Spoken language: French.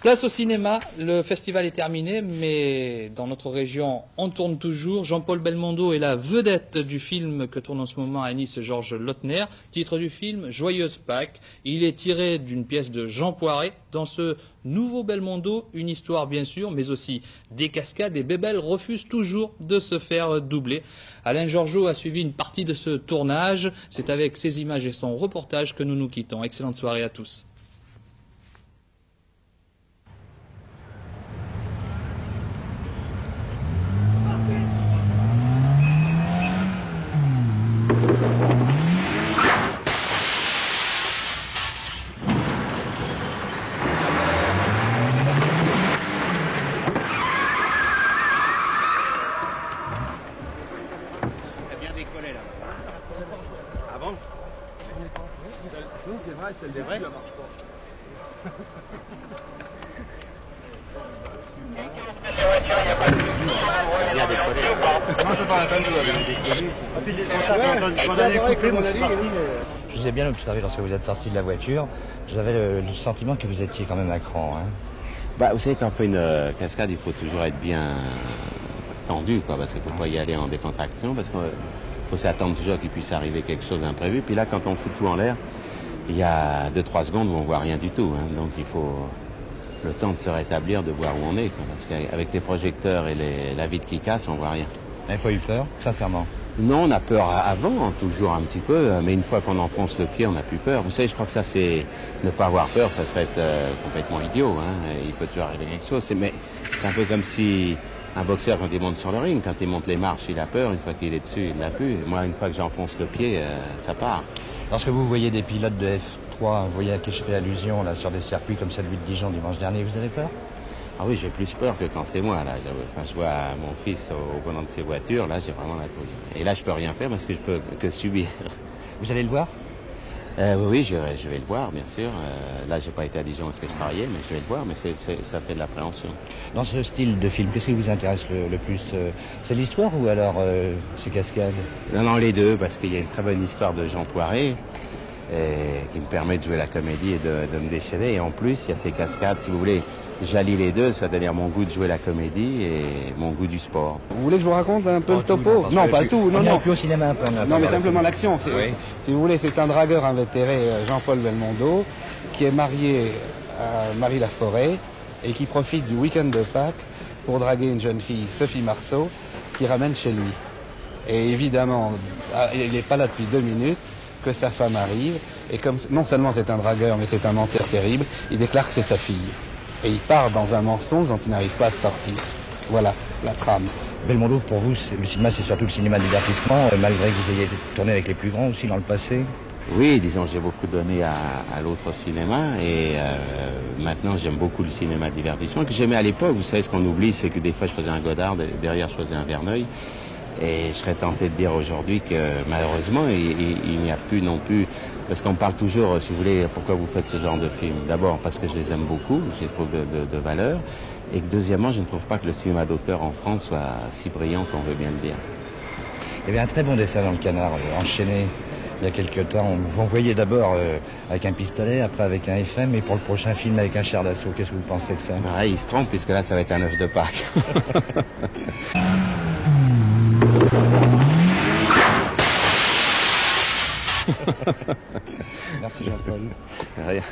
Place au cinéma, le festival est terminé, mais dans notre région, on tourne toujours. Jean-Paul Belmondo est la vedette du film que tourne en ce moment à Nice Georges Lautner. Titre du film, Joyeuse Pâques. Il est tiré d'une pièce de Jean Poiret. Dans ce nouveau Belmondo, une histoire bien sûr, mais aussi des cascades. Et Bébel refuse toujours de se faire doubler. Alain Georgeot a suivi une partie de ce tournage. C'est avec ses images et son reportage que nous nous quittons. Excellente soirée à tous. Ah bon? Oui, c'est vrai, celle C'est vrai? ne marche pas. Il y a des collègues. Moi, je pas entendu. Je vous ai bien observé lorsque vous êtes sorti de la voiture. J'avais le sentiment que vous étiez quand même à cran. Hein. Bah, vous savez, quand on fait une cascade, il faut toujours être bien tendu, quoi, parce qu'il ne faut pas y aller en décontraction, parce qu'il faut s'attendre toujours qu'il puisse arriver quelque chose d'imprévu. Puis là, quand on fout tout en l'air, il y a 2-3 secondes où on ne voit rien du tout. Hein. Donc il faut le temps de se rétablir, de voir où on est, quoi, parce qu'avec les projecteurs et la vitre qui casse, on ne voit rien. Vous n'avez pas eu peur, sincèrement? Non, on a peur avant, toujours un petit peu, mais une fois qu'on enfonce le pied, on n'a plus peur. Vous savez, je crois que ça, c'est ne pas avoir peur, ça serait être complètement idiot. Hein. Il peut toujours arriver quelque chose. Mais c'est un peu comme si un boxeur, quand il monte sur le ring, quand il monte les marches, il a peur. Une fois qu'il est dessus, il l'a plus. Et moi, une fois que j'enfonce le pied, ça part. Lorsque vous voyez des pilotes de F3, vous voyez à qui je fais allusion là, sur des circuits comme celui de Dijon dimanche dernier, vous avez peur? Ah oui, j'ai plus peur que quand c'est moi. Là, quand je vois mon fils au volant de ses voitures, là, j'ai vraiment la trouille. Et là, je peux rien faire parce que je peux que subir. Vous allez le voir? Oui, je vais le voir, bien sûr. Là, j'ai pas été à Dijon parce que je travaillais, mais je vais le voir. Mais ça fait de l'appréhension. Dans ce style de film, qu'est-ce qui vous intéresse le plus? C'est l'histoire ou alors ces cascades? Non, les deux, parce qu'il y a une très bonne histoire de Jean Poiret qui me permet de jouer la comédie et de me déchaîner. Et en plus, il y a ces cascades, si vous voulez, j'allie les deux, c'est-à-dire mon goût de jouer la comédie et mon goût du sport. Vous voulez que je vous raconte un peu le topo? Non, pas tout, non, on non. est plus au cinéma un peu. Non, mais simplement l'action. Oui. Si vous voulez, c'est un dragueur invétéré, Jean-Paul Belmondo, qui est marié à Marie Laforêt et qui profite du week-end de Pâques pour draguer une jeune fille, Sophie Marceau, qui ramène chez lui. Et évidemment, il n'est pas là depuis 2 minutes, que sa femme arrive, et comme non seulement c'est un dragueur, mais c'est un menteur terrible, il déclare que c'est sa fille. Et il part dans un mensonge dont il n'arrive pas à se sortir. Voilà la trame. Belmondo, pour vous, le cinéma, c'est surtout le cinéma de divertissement, malgré que vous ayez tourné avec les plus grands aussi dans le passé? Oui, disons, j'ai beaucoup donné à l'autre cinéma et maintenant j'aime beaucoup le cinéma de divertissement que j'aimais à l'époque. Vous savez, ce qu'on oublie, c'est que des fois je faisais un Godard, derrière je faisais un Verneuil. Et je serais tenté de dire aujourd'hui que malheureusement, il n'y a plus non plus... Parce qu'on parle toujours, si vous voulez, pourquoi vous faites ce genre de film. D'abord parce que je les aime beaucoup, je les trouve de valeur. Et que deuxièmement, je ne trouve pas que le cinéma d'auteur en France soit si brillant qu'on veut bien le dire. Il y avait un très bon dessin dans le Canard, enchaîné il y a quelques temps. On vous envoyait d'abord avec un pistolet, après avec un FM, et pour le prochain film avec un char d'assaut. Qu'est-ce que vous pensez de ça? Il se trompe, puisque là, ça va être un œuf de Pâques. Merci Jean-Paul. Rien.